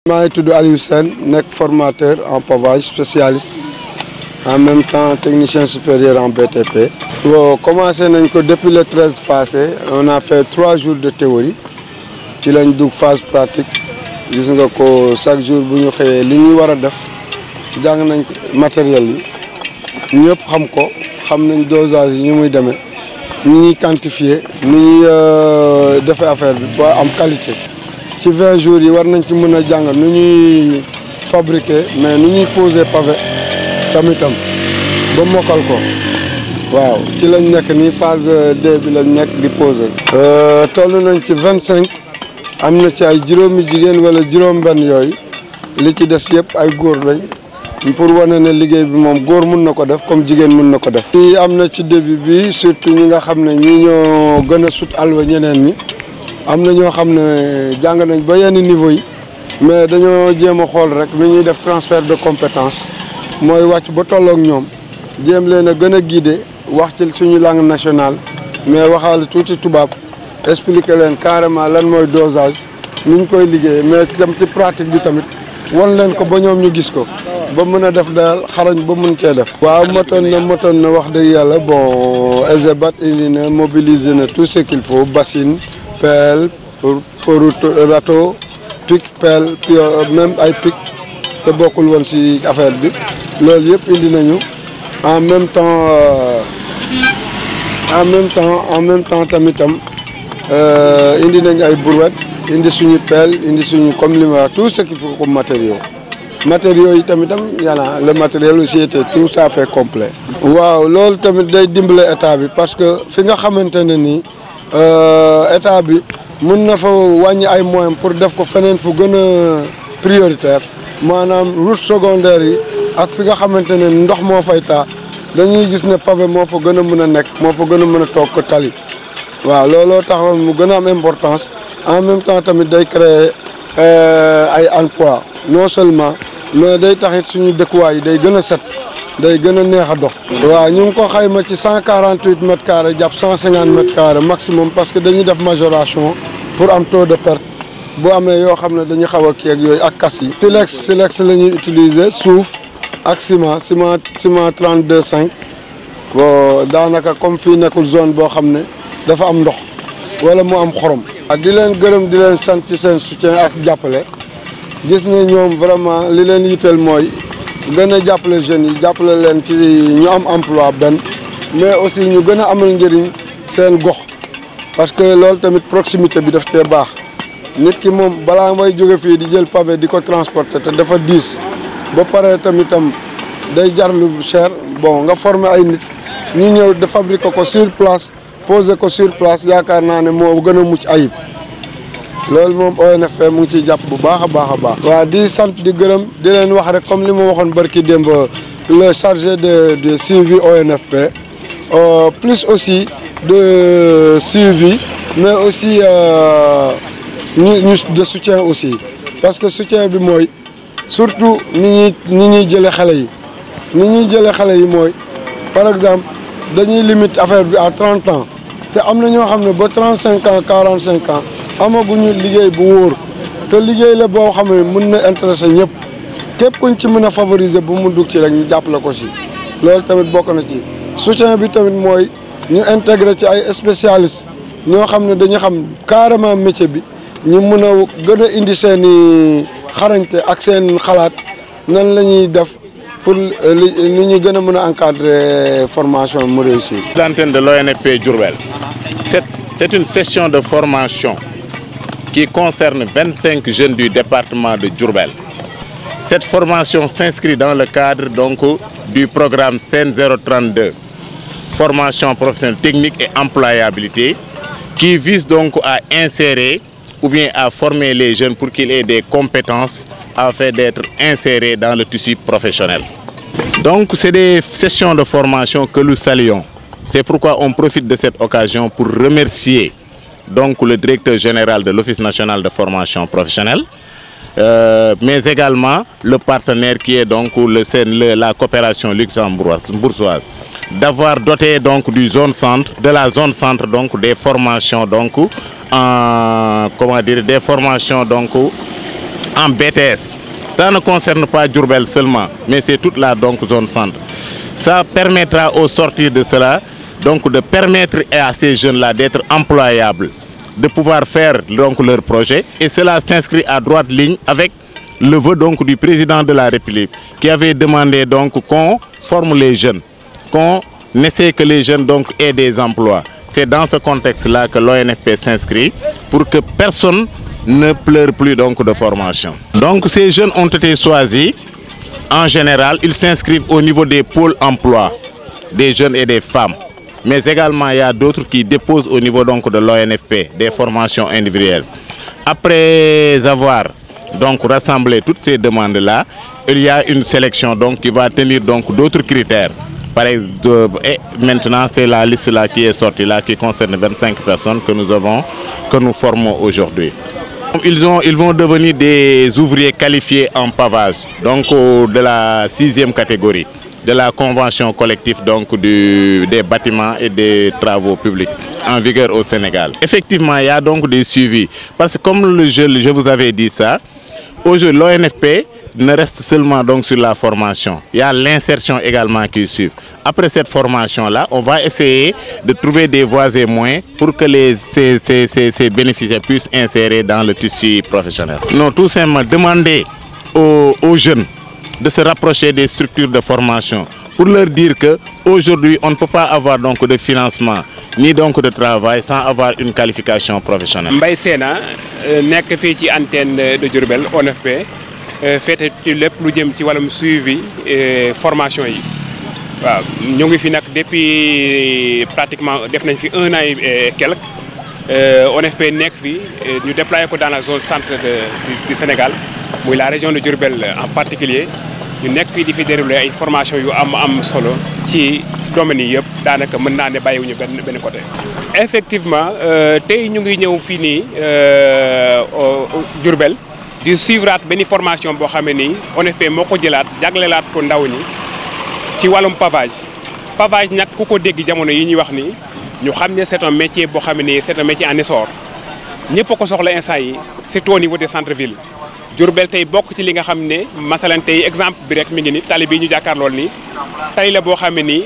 maa ngi tudd Aliou Sène nekk formateur en pavage spécialiste en même temps technicien supérieur en BTP. Commencé nañ ko depuis le 13 passé on a fait 3 jours de théorie ci lañ dugg phase pratique gis nga ko chaque jour bu ñu xëyee li ñuy war a def jàng nañ ko matériel yi ñëpp xam ko xam nañ dosage yi ñu muy demee ni ñuy quantifier ni ñuy defee affaire bi ba am qualité. ci 20 jours yi war nañ ci mën a jàng nu ñuy fabriquer mais nu ñuy poser pavé tamitam ba mokkal ko waaw ci lañ nekk nii phase 2 bi lañ nekk di poser. toll nañ ci 25 am na ci ay juróomi jigéen wala juróom-benn yooyu li ci des yëpp ay góor lañ pour wane ne liggéey bi moom góor mun na ko def comme jigéen mun na ko def. ci am na ci début bi surtout ñi nga xam ne ñi ñoo gën a sut alwa ñeneen ñi. am na ñoo xam ne jàng nañ ba yenn niveau yi mais dañoo jéem a xool rek ni ñuy def transfert de compétence mooy wàcc ba tollook ñoom jéem leen a gën a guider wax ci suñu langue nationale mais waxaale tuuti tubaab expliquer leen carrément lan mooy dosage ni ñu koy liggéeyee mais tam ci pratique bi tamit wan leen ko ba ñoom ñu gis ko ba mën a def daal xarañ ba mën cee def. waaw motoon na wax dëgg yàlla bon ESEBAT indi na mobiliser na tout ce qu'il faut bassine. pelle pour râteau pic pelle même ay pic te bokkul woon ci affaire bi loolu yëpp indi nañu en même temps tamitam indi nañu ay brouette indi suñu pelle indi suñu comme li ma wax tout ce qu'il faut comme matériaux yi tamitam yàlla le matériel aussi était tout ça fait complet. waaw loolu tamit day dimbale état bi parce que fi nga xamante ne nii. état bi mën na fa wàññi ay moyens pour def ko feneen fu gën a prioritaire maanaam route secondaire yi ak fi nga xamante ne ndox moo fay taa dañuy gis ne pavé moo fa gën a mën a nekk moo fa gën a mën a toog ko tali waaw looloo taxoon mu gën a am importance en même temps tamit day créer ay emploi non seulement mais day taxit suñu dëkkuwaay yi day gën a set day gën a neex a dox. waaw ñu ngi ko xayma ci 148 mètres carrés jàpp 150 mètres carrés maximum parce que dañuy def majoration pour am taux de perte bu amee yoo xam ne dañuy xaw a kii ak yooyu ak kas yi. silex la ñuy utiliser suuf ak ciment 32,5 bon daanaka comme fii nekkul zone boo xam ne dafa am ndox wala mu am xorom. di leen gërëm di leen sant ci seen soutien ak jàppale gis ne ñoom vraiment li leen yitteel mooy. gën a jàppale jeunes yi jàppale leen ci ñu am emploi benn mais aussi ñu gën a amal njëriñ seen gox parce que loolu tamit proximité bi daf tee baax nit ki moom balaa may jóge fii di jël pavé di ko transporter te dafa diis ba pare tamitam day jar lu cher bon nga former ay nit ñu ñëw de fabriquer ko sur place poser ko sur place yaakaar naa ne moo gën a mucc ayib. loolu moom ONFP mu ngi ciy jàpp bu baax a baax a baax. waaw di sant di gërëm di leen wax rek comme li ma waxoon barki démb le chargé de suivi ONFP plus aussi de suivi mais aussi ñu de soutien aussi parce que soutien bi mooy surtout ni ñuy jëlee xale yi ni ñuy jëlee xale yi mooy par exemple dañuy limite affaire bi à 30 ans te am na ñoo xam ne ba 35 ans 45 ans. amaguñu liggéey bu wóor te liggéey la boo xam ne mën na intéressé ñëpp képp kuñ ci mën a favoriser bu mu dugg ci rek ñu jàppale ko si loolu tamit bokk na ci soutien bi tamit mooy ñu intégré ci ay spécialistes ñoo xam ne dañu xam carrément métier bi ñu mën a gën a indi seen i xarañte ak seen xalaat nan la ñuy def pour li ñu gën a mën a encadrer formation mu réussir. L'antenne de l'ONFP Diourbel. C'est une session de formation qui concerne 25 jeunes du département de Diourbel. Cette formation s'inscrit dans le cadre donc du programme SEN 032, formation professionnelle technique et employabilité, qui vise donc à insérer ou bien à former les jeunes pour qu'ils aient des compétences afin d'être insérés dans le tissu professionnel. Donc c'est des sessions de formation que nous saluons. C'est pourquoi on profite de cette occasion pour remercier donc le directeur général de l'Office national de formation professionnelle, mais également le partenaire qui est donc la coopération luxembourgeoise, d'avoir doté donc de la zone centre donc des formations donc des formations donc en BTS. Ça ne concerne pas Diourbel seulement, mais c'est toute la donc zone centre. Ça permettra au sortir de cela donc de permettre à ces jeunes-là d'être employables, de pouvoir faire donc leur projet, et cela s'inscrit à droite ligne avec le vœu donc du président de la République qui avait demandé donc qu'on forme les jeunes, qu'on essaie que les jeunes donc aient des emplois. C'est dans ce contexte-là que l'ONFP s'inscrit pour que personne ne pleure plus donc de formation. Donc ces jeunes ont été choisis. En général, ils s'inscrivent au niveau des pôles emploi, des jeunes et des femmes. Mais également, il y a d'autres qui déposent au niveau donc de l'ONFP, des formations individuelles. Après avoir donc rassemblé toutes ces demandes-là, il y a une sélection donc qui va tenir donc d'autres critères. Par exemple, et maintenant, c'est la liste là qui est sortie là, qui concerne 25 personnes que nous formons aujourd'hui. Ils vont devenir des ouvriers qualifiés en pavage, donc de la 6e catégorie de la convention collective donc des bâtiments et des travaux publics en vigueur au Sénégal. Effectivement, il y a donc des suivis, parce que comme je vous avais dit ça, aujourd'hui l'ONFP ne reste seulement donc sur la formation. Il y a l'insertion également qui suit. Après cette formation-là, on va essayer de trouver des voies et moyens pour que ces bénéficiaires puissent insérer dans le tissu professionnel. Non, tout simplement demander aux jeunes de se rapprocher des structures de formation pour leur dire qu'aujourd'hui, on ne peut pas avoir donc de financement ni donc de travail sans avoir une qualification professionnelle. Mbaye Sena nekk fii ci antenne de Diourbel ONFP féete ci lépp lu jëm ci wàllum suivi formation yi waaw ñu ngi fi nag depuis pratiquement def nañ fi 1 an et quelque ONFP nekk fi ñu déployé ko dans la zone centre du Sénégal muy la région de Diourbel en particulier ñu nekk fii di fi déroulé ay formation yu am solo ci domaines yi yëpp daanaka mën naa ne bàyyiwuñu benn côté. Effectivement tey ñu ngi ñëw fii nii Diourbel di suivraat benn formation boo xam ne nii ONFP moo ko jëlaat jagleelaat ko ndaw ñi ci wàllum pavage nag ku ko dégg jamono yi ñuy wax ni ñu xam ne c'est un métier boo xam ne nii c'est un métier en essor ñëpp a ko soxla instant yi surtout au niveau des centres-villes. Diourbel tey bokk ci li nga xam ne masalan tey exemple bi rek mi ngi ni tali bii ñu jàkkaarlool nii tali la boo xam ne nii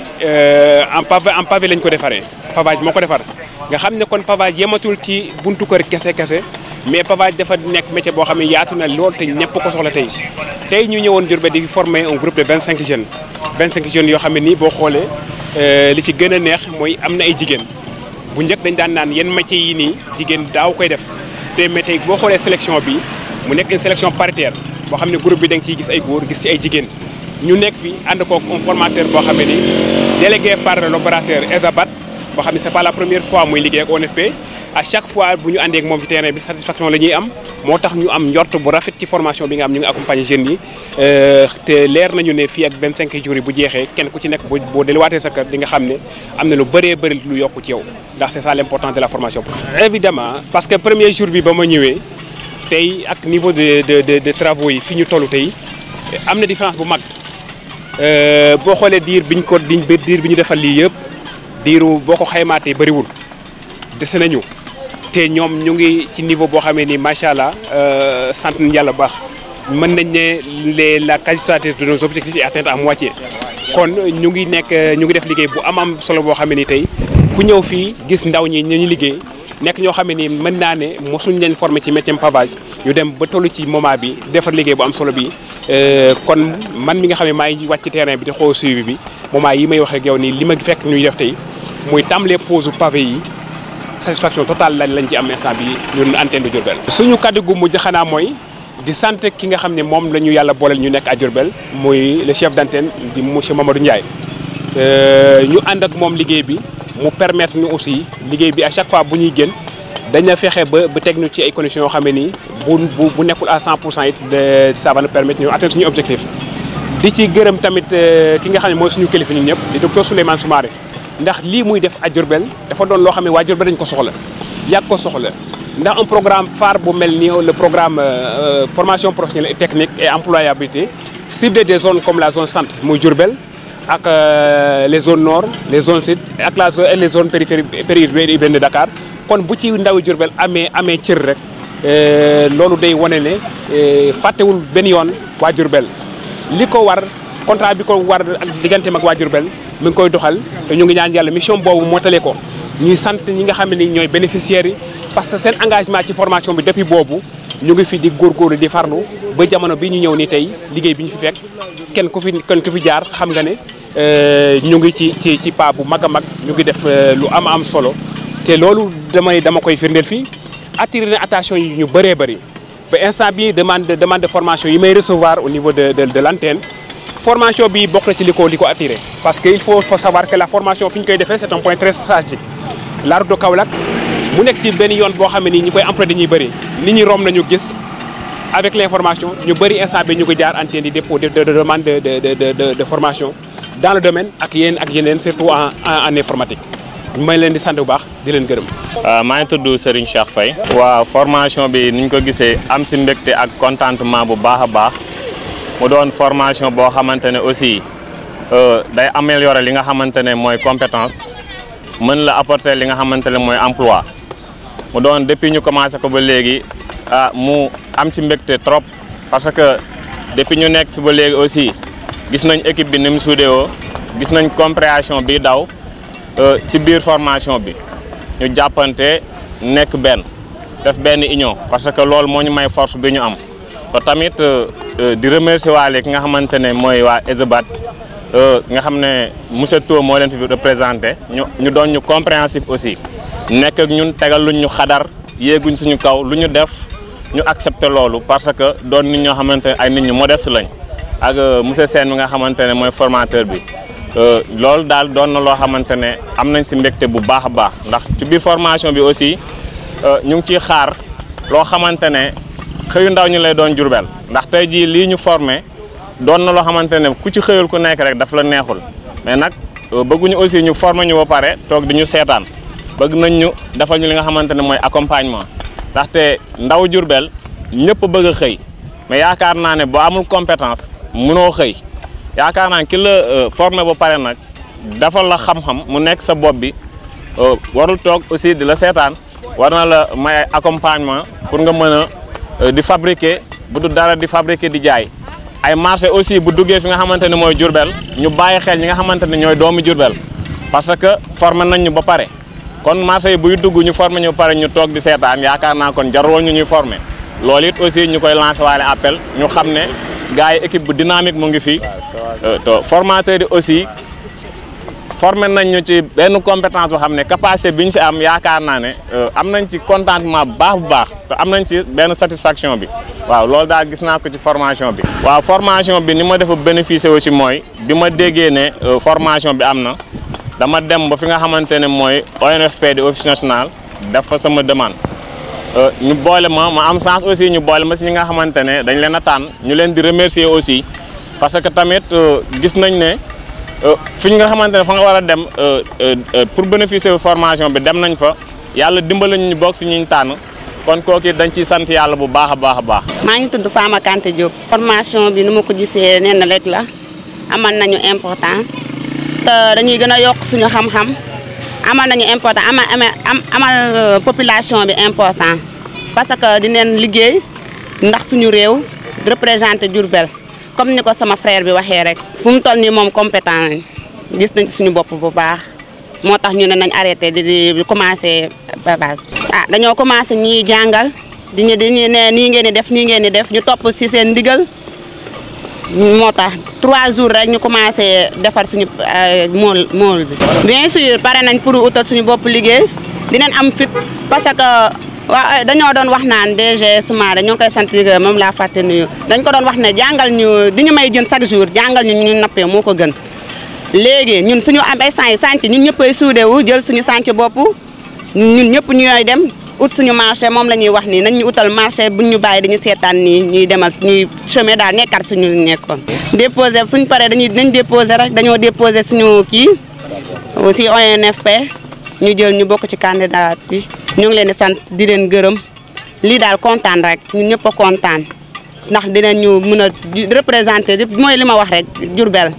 en pavé lañ ko defaree pavage moo ko defar nga xam ne kon pavage yematul ci buntu kër kese mais pavage dafa nekk métier boo xam ne yaatu na lool te ñëpp ko soxla tey ñu ñëwoon Diourbel di former un groupe de 25 jeunes yoo xam ne nii boo xoolee li ci gën a neex mooy am na ay jigéen bu njëkk dañ daan naan yenn métiers yi nii jigéen daaw koy def te mais tey boo xoolee sélection bi mu nekk une sélection paritaire boo xam ne groupe bi da nga ciy gis ay góor gis ci ay jigéen ñu nekk fi ànd koog un formateur boo xam ne ni délégué par l'opérateur Esabat boo xam ne c'est pas la première fois muy liggéey ak ONFP à chaque fois bu ñu àndee ak moom ci terrain bi satisfaction la ñuy am moo tax ñu am njort bu rafet ci formation bi nga am ñu ngi accompagner jeunes yi te leer nañu ne fii ak 25 jours yi bu jeexee kenn ku ci nekk boo delluwaatee sa kër di nga xam ne am na lu bëree bëri lu yokku ci yow ndax c'est ça l'importance de la formation. Évidemment parce que premier jour bi ba ma ñëwee tey ak niveau de travaux yi fi ñu toll tey am na différence bu mag boo xoolee diir bi ñu defal lii yëpp diiru boo ko xaymaatee bëriwul dese nañu te ñoom ñu ngi ci niveau boo xamee ni macha allah sant nañu yàlla bu baax mën nañ ne la quasi-totalité de nos objectifs est atteinte à moitié kon ñu ngi def liggéey bu am solo boo xamee ni tey ku ñëw fii gis ndaw ñi ñu liggéey. nekk ñoo xam ne ni mën naa ne mosuñ leen formé ci métier pavage ñu dem ba toll ci moment bi defar liggéey bu am solo bi kon man mi nga xam ne maa ngi wàcc ci terrain bi di xool suivi bi moment yi may wax ak yow nii li ma fekk ñuy def tey muy tàmbalee pose pavé yi satisfaction totale lañ ci am instant bi ñun antenne de Diourbel. suñu kaddu gu mujj xanaa mooy di sant ki nga xam ne moom la ñu yàlla booleel ñu nekk à Diourbel muy le chef d'antenne di monsieur Mamadou Ndiaye ñu ànd ak moom liggéey bi. mu permettre ñu aussi liggéey bi à chaque fois bu ñuy génn dañu fexe ba teg ñu ci ay conditions yoo xam ne nii bu nekkul à 100% it ça va nous permettre ñu atteindre suñu objectif. di ci gërëm tamit ki nga xam ne mooy suñu kilifa ñun ñëpp di docteur Souleymane Soumaré ndax lii muy def à Diourbel dafa doon loo xam ne waa Diourbel dañ ko soxla yàgg ko soxla ndax un programme phare bu mel ni le programme formation professionnelle et technique et employabilité ciblé des zones comme la zone centre muy Diourbel. ak les zones nord les zones sud ak les zones périphériques urbaines de Dakar kon bu ci ndawi Diourbel amee cër rek loolu day wane ne fàttewul benn yoon waa Diourbel li ko war contrat bi ko war ak digganteem ak waa Diourbel mi ngi koy doxal te ñu ngi ñaan yàlla mission boobu mootale ko ñuy sant ñi nga xam ne ni ñooy bénéficiaires yi parce que seen engagement ci formation bi depuis boobu ñu ngi fi di góorgóorlu di farlu ba jamono bi ñu ñëw nii tey liggéey bi ñu fi fekk kenn ku fi jaar xam nga ne ñu ngi ci pas bu mag a mag ñu ngi def lu am solo te loolu dama koy firndeel fii attirer na attention yi ñu bëree bëri ba instant bi demande de formation yi may recevoir au niveau de l'antenne formation bi bokk na ci li ko attiré parce que il faut savoir que la formation fi ñu koy defee c'est un point très stratégique la route de Kaolack mu nekk ci benn yoon boo xam ne nii ñi koy emprunté dañuy bëri nit ñi romb nañu gis avec l'information ñu bëri instant bi ñu ko jaar antenne di dépôt de demande de formation dans le domaine ak yeneen surtout en informatique may leen di sant bu baax di leen gërëm. maa ngi tudd Serigne Cheikh Faye. waaw formation bi ni ñu ko gisee am si mbégte ak contentement bu baax a baax mu doon formation boo xamante ne aussi day améliorer li nga xamante ne mooy compétence mën la apporter li nga xamante ne mooy emploi mu doon depuis ñu commencé ko ba léegi mu am ci mbégte trop parce que depuis ñu nekk fi ba léegi aussi gis nañ équipe bi ni mu soudéwoo gis nañ compréhension bi daw. ci biir formation bi ñu jàppante nekk benn def benn union parce que loolu moo ñu may force bi ñu am te tamit di remercier waale ki nga xamante ne mooy waa EZBAT nga xam ne monsieur Tow moo leen fi représenté ñu doon ñu compréhensif aussi nekk ak ñun tegal luñ ñu xadar yéeguñ suñu kaw lu ñu def ñu accepté loolu parce que doon nit ñoo xamante ne ay nit ñu modeste lañ ak monsieur Sène mi nga xamante ne mooy formateur bi. loolu daal doon na loo xamante ne am nañ si mbégte bu baax a baax ndax ci biir formation bi aussi ñu ngi ciy xaar loo xamante ne xëyu ndaw ñu lay doon Diourbel ndax tey jii lii ñu formé doon na loo xamante ne ku ci xëyul ku nekk rek daf la neexul mais nag bëgguñu aussi ñu formé ñu ba pare toog di ñu seetaan bëgg nañ ñu defal ñu li nga xamante ne mooy accompagnement ndaxte ndaw Diourbel ñëpp bëgg a xëy mais yaakaar naa ne boo amul compétence mënoo xëy. yaakaar naa ki la formé ba pare nag dafa la xam-xam mu nekk sa bopp bi warul toog aussi di la seetaan war na la may accompagnement pour nga mën a di fabriquer bu du dara di fabriquer di jaay ay marché aussi bu duggee fi nga xamante ne mooy Diourbel ñu bàyyi xel ñi nga xamante ne ñooy doomu Diourbel parce que formé nañ ñu ba pare kon marché yi buy dugg ñu formé ñu ba pare ñu toog di seetaan yaakaar naa kon jarul ñu ñuy formé loolu it aussi ñu koy lancé waale appel ñu xam ne gars yi équipe bu dynamique mu ngi fi to formateur yi aussi formé nañ ñu ci benn compétence boo xam ne capacité bi ñu si am yaakaar naa ne am nañ ci contentement bu baax te am nañ ci benn satisfaction bi waaw loolu daal gis naa ko ci formation bi. waaw formation bi ni ma defa bénéficier aussi mooy bi ma déggee ne formation bi am na dama dem ba fi nga xamante ne mooy ONFP di office national def fa sama demande. ñu boole ma am chance aussi ñu boole ma si ñi nga xamante ne dañ leen a tànn ñu leen di remercier aussi parce que tamit gis nañ ne fi nga xamante ne fa nga war a dem pour bénéficier formation bi dem nañ fa yàlla dimbali ñu bokk si ñu tànn kon kooku dañ ciy sant yàlla bu baax a baax a baax. maa ngi tudd Fama Kanté Diop. formation bi nu ma ko gisee nee na rek la amal nañu importance te dañuy gën a yokk suñu xam-xam. amal nañu important amal population bi important parce que dinañ liggéey ndax suñu réew représenté Diourbel comme ni ko sama frère bi waxee rek fu mu toll nii moom compétent nañ gis nañ suñu bopp bu baax moo tax ñu ne nañ arrêté di commencé base bi. dañoo commencé ñiy jàngal di ne nii ngeen di def ñu topp si seen ndigal moo tax 3 jours rek ñu commencé defar suñu mool bi. bien sûr pare nañ pour utal suñu bopp liggéey dinañ am fit parce que waaw dañoo doon wax naan DG Soumaré ñoo ngi koy sant moom laa fàtte nuyu dañ ko doon wax ne jàngal ñu di ñu may jën chaque jour jàngal ñu nappee moo ko gën léegi ñun suñu am ay sànc ñun ñëppay suudewu jël suñu sànc bopp ñun ñëpp ñooy dem ut suñu marché moom la ñuy wax nii nañ ñu utal marché buñ ñu bàyyi dañuy seetaan nii ñuy demal ñuy chemin daal nekkat suñu nekkoon. déposé fu ñu paree nañ déposé rek dañoo déposé suñu kii aussi ONFP ñu jël ñu bokk ci candidat yi ñu ngi leen di sant di leen gërëm lii daal kontaan rek ñun ñëpp a kontaan ndax dinañu mën a représenté mooy li ma wax rek Diourbel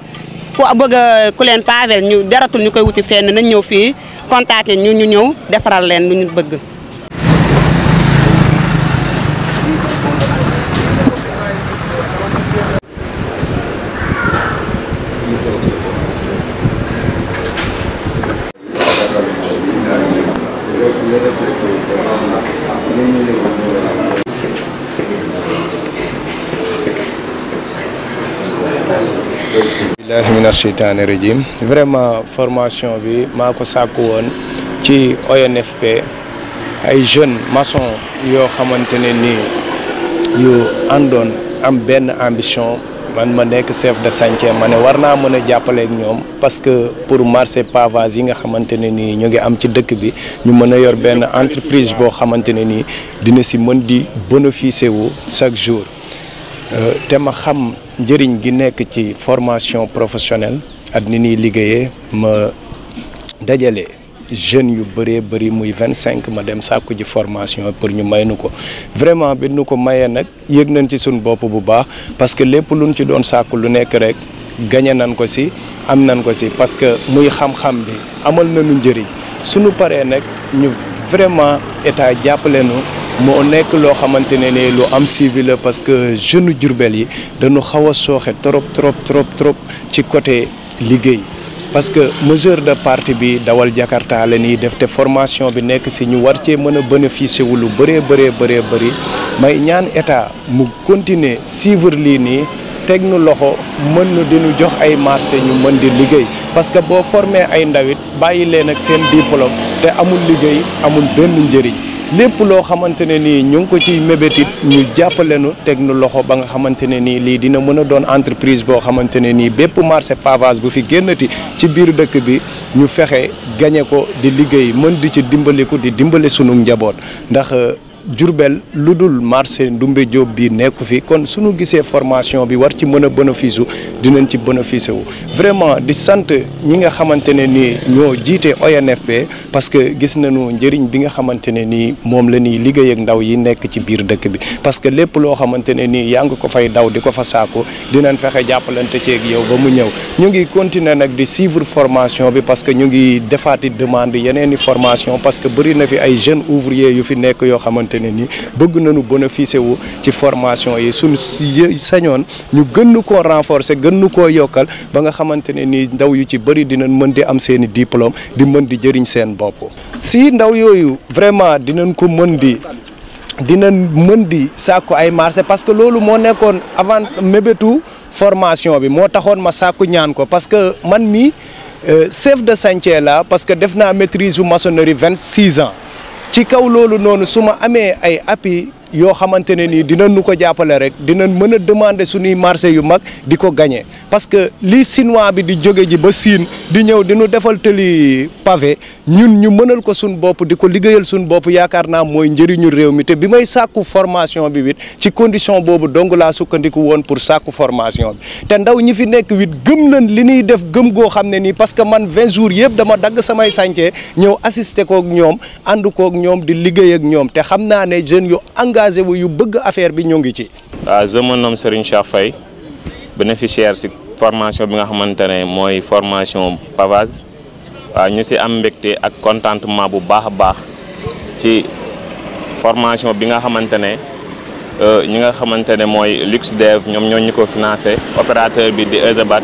ku bëgg ku leen pavel ñu daratul ñu koy wuti fenn nañ ñëw fii contacté ñu ñëw defaral leen lu ñu bëgg. billahi mina sheytaani rajim. Vraiment formation bi maa ko sàkku woon ci ONFP ay jeunes maçon yoo xamante ne nii yu àndoon am benn ambition man ma nekk chef de chantier ma ne war naa mën a jàppale ak ñoom parce que pour marché pavage yi nga xamante ne nii ñu ngi am ci dëkk bi ñu mën a yor benn entreprise boo xamante ne nii dina si mën di bénéficier wu chaque jour te ma xam njëriñ gi nekk ci formation professionnelle ak ni ñuy liggéeyee ma dajale jeunes yu bëree bëri muy 25 ma dem sàkku ji formation pour ñu may nu ko vraiment bi nu ko mayee nag yëg nañ ci suñ bopp bu baax parce que lépp luñ ci doon sàkku lu nekk rek gañe nañ ko si am nañ ko si parce que muy xam-xam bi amal nañu njëriñ suñu paree nag ñu vraiment état jàppale nu moo nekk loo xamante ne ni lu am suivi la parce que jeunes Diourbel yi dañu xaw a sooxe trop ci côté liggéey parce que mesure de parti bi dawal Jakarta la ñuy def te formation bi nekk si ñu war cee mën a bénéficier wu lu bëree bëri may ñaan état mu continuer suivre lii nii teg nu loxo mën nu di nu jox ay marché ñu mën di liggéey parce que boo formé ay ndawit bàyyi leen ak seen diplôme te amul liggéey amul benn njëriñ lépp loo xamante ne nii ñu ngi ko ciy mébétit ñu jàppale nu teg nu loxo ba nga xamante ne nii lii dina mën a doon entreprise boo xamante ne nii bépp marché pavage bu fi génnati ci biir dëkk bi ñu fexe gañe ko di liggéey mën di ci dimbaliku di dimbali sunu njaboot ndax Diourbel lu dul marché Ndoumbé Diop bi nekku fi kon suñu gisee formation bi war ci mën a bénéfice wu dinañ ci bénéfice wu vraiment di sant ñi nga xamante ne nii ñoo jiite ONFP parce que gis nañu njëriñ bi nga xamante ne nii moom la ñuy liggéey ak ndaw yi nekk ci biir dëkk bi parce que lépp loo xamante ne nii yaa ngi ko fay daw di ko fa saako dinañ fexe jàppalante ceeg yow ba mu ñëw ñu ngi continuer nag di suivre formation bi parce que ñu ngi defaati demande yeneen i formation parce que bëri na fi ay jeunes ouvriers yu fi nekk yoo xamante ne nii bëgg nañu bénéficier wu ci formation yi suñu sañoon ñu gën koo renforcer gën koo yokkal ba nga xamante ne nii ndaw yu ci bëri dinañ mën di am seeni diplôme di mën di jëriñ seen bopp si ndaw yooyu vraiment dinañ mën di sàkku ay marché parce que loolu moo nekkoon avant mébétu formation bi moo taxoon ma sàkku ñaan ko parce que man mi chef de chantier la parce que def naa maîtrise u maçonnerie 26 ans ci kaw loolu noonu su ma amee ay appui yoo xamante ne nii dinañ nu ko jàppale rek dinañ mën a demander suñuy marché yu mag di ko gagné parce que lii chinois bi di jóge ji ba Siin di ñëw di nu defal tëli pavé ñun ñu mënal ko suñ bopp di ko liggéeyal suñ bopp yaakaar naa mooy njëriñu réew mi te bi may sàkku formation bi wit ci condition boobu dong laa sukkandiku woon pour sàkku formation bi te ndaw ñi fi nekk wit gëm nañ li ñuy def gëm goo xam ne nii parce que man 20 jours yëpp dama dagg samay chantier ñëw assister kook ñoom ànd kook ñoom di liggéey ak ñoom te xam naa ne jeunes yu engagé wu yu bëgg affaire bi ñoo ngi ci. waaw je me nomme Serigne Cheikh Faye bénéficiaire si formation bi nga xamante ne mooy formation pavage waaw ñu si am mbégte ak contentement bu baax a baax ci formation bi nga xamante ne ñi nga xamante ne mooy Luxdev ñoom ñoo ñu ko financé opérateur bi di EZABAT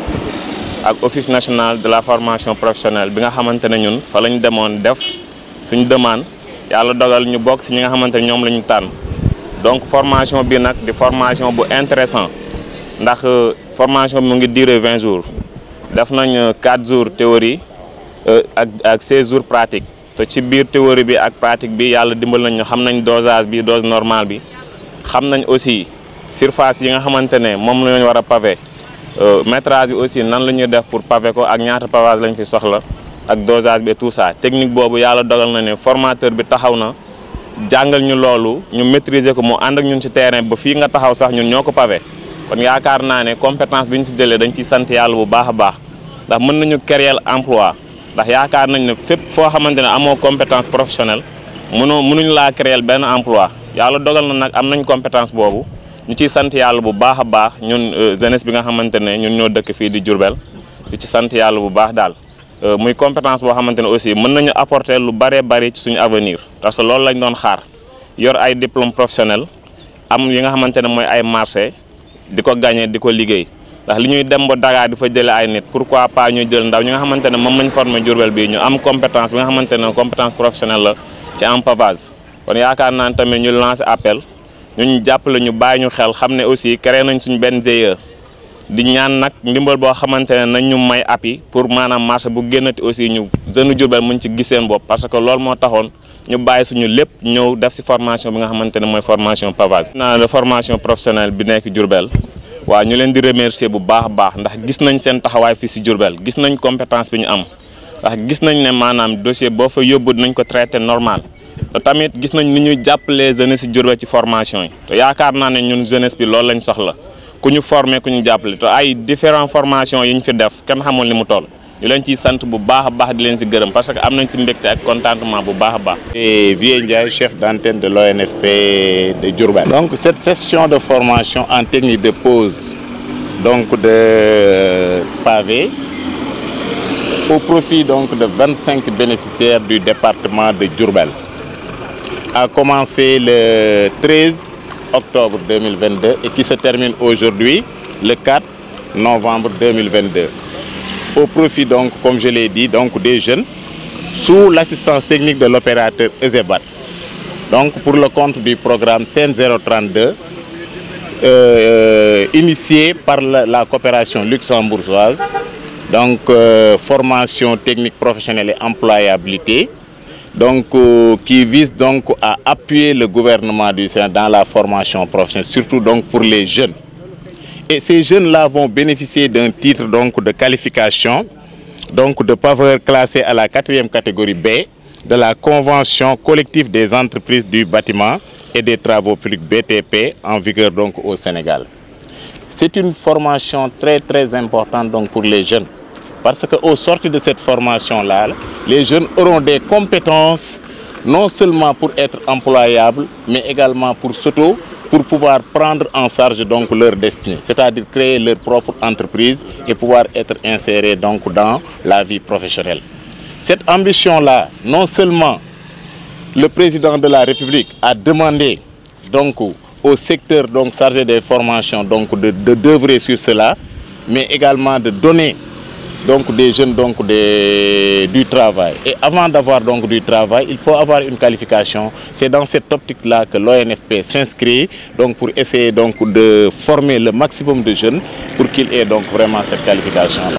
ak office national de la formation professionnelle bi nga xamante ne ñun fa la ñu demoon def suñu demande yàlla dogal ñu bokk si ñi nga xamante ne ñoom la ñu tànn. donc formation bi nag di formation bu intéressant ndax formation bi mu ngi durer 20 jours def nañ 4 jours théorie ak 16 jours pratique te ci biir théorie bi ak pratique bi yàlla dimbal nañ ñu xam nañ dosage bi dose normale bi xam nañ aussi surface yi nga xamante ne moom la ñu war a pavé métrage bi aussi nan la ñuy def pour pavé ko ak ñaata pavage lañ fi soxla ak dosage bi et tout ça technique boobu yàlla dogal na ne formateur bi taxaw na jàngal ñu loolu ñu maîtriser ko mu ànd ak ñun ci terrain ba fii nga taxaw sax ñun ñoo ko pavé kon yaakaar naa ne compétence bi ñu ci jëlee dañ ciy sant yàlla bu baax a baax ndax mën nañu créer emploi ndax yaakaar nañ ne fépp foo xamante ne amoo compétence professionnelle mënuñ laa créer benn emploi yàlla dogal na nag am nañ compétence boobu ñu ciy sant yàlla bu baax a baax ñun jeunesse bi nga xamante ne ñun ñoo dëkk fii di Diourbel di ci sant yàlla bu baax daal. muy compétence boo xamante ne aussi mën nañu apporter lu bëree bëri ci suñu avenir parce que loolu lañ doon xaar yor ay diplôme professionnel am yi nga xamante ne mooy ay marché di ko gagné di ko liggéey ndax li ñuy dem ba Dakar di fa jëlee ay nit pourquoi pas ñu jël ndaw ñi nga xamante ne moom lañ formé Diourbel bii ñu am compétence bi nga xamante ne compétence professionnelle la ci en pavage kon yaakaar naa tamit ñu lancer appel ñu jàppale ñu bàyyi ñu xel xam ne aussi créé nañ suñu benn GIE di ñaan nag ndimbal boo xamante ne nañ ñu may appui pour maanaam marché bu génnati aussi ñu jeune Diourbel muñ ci gis seen bopp parce que loolu moo taxoon ñu bàyyi suñu lépp ñëw def si formation bi nga xamante ne mooy formation pavage. naa la formation professionnelle bi nekk Diourbel waaw ñu leen di remercier bu baax a baax ndax gis nañ seen taxawaay fii si Diourbel gis nañ compétence bi ñu am ndax gis nañ ne maanaam dossier boo fa yóbbu dinañ ko traité normal te tamit gis nañ ni ñuy jàppalee jeunesse si Diourbel ci formation yi te yaakaar naa ne ñun jeunesse bi loolu lañ soxla ku ñu former ku ñu jàppale te ay différentes formations yi ñu fi def kenn xamul ni mu toll ñu leen ciy sant bu baax a baax di leen si gërëm parce que am nañ si mbégte ak contentement bu baax a baax. Et Vieux Ndiaye, chef d'antenne de l'ONFP de Diourbel. Donc cette session de formation en technique de pose donc de pavé au profit donc de 25 bénéficiaires du département de Diourbel a commencé le 13 octobre 2022 et qui se termine aujourd'hui le 4 novembre 2022 au profit donc comme je l'ai dit donc des jeunes sous l'assistance technique de l'opérateur EZEBAT donc pour le compte du programme CN 032 initié par la coopération luxembourgeoise donc formation technique professionnelle et employabilité donc qui vise donc à appuyer le gouvernement du Sénégal dans la formation professionnelle, surtout donc pour les jeunes. Et ces jeunes-là vont bénéficier d'un titre donc de qualification, donc de paveur classé à la 4e catégorie B de la Convention collective des entreprises du bâtiment et des travaux publics BTP en vigueur donc au Sénégal. C'est une formation très importante donc pour les jeunes. Parce qu'au sortir de cette formation-là, les jeunes auront des compétences non seulement pour être employables, mais également pour pouvoir prendre en charge donc leur destinée, c'est-à-dire créer leur propre entreprise et pouvoir être insérés donc dans la vie professionnelle. Cette ambition-là, non seulement le président de la République a demandé donc au secteur donc chargé des formations donc d'œuvrer sur cela, mais également de donner donc des jeunes donc du travail. Et avant d'avoir donc du travail, il faut avoir une qualification. C'est dans cette optique-là que l'ONFP s'inscrit donc pour essayer donc de former le maximum de jeunes pour qu'ils aient donc vraiment cette qualification-là.